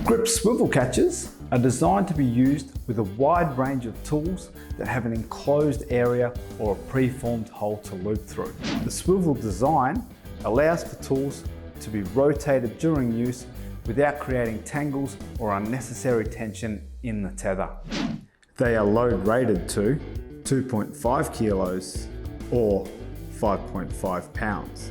GRIPPS swivel catches are designed to be used with a wide range of tools that have an enclosed area or a preformed hole to loop through. The swivel design allows for tools to be rotated during use without creating tangles or unnecessary tension in the tether. They are load rated to 2.5 kilos or 5.5 pounds.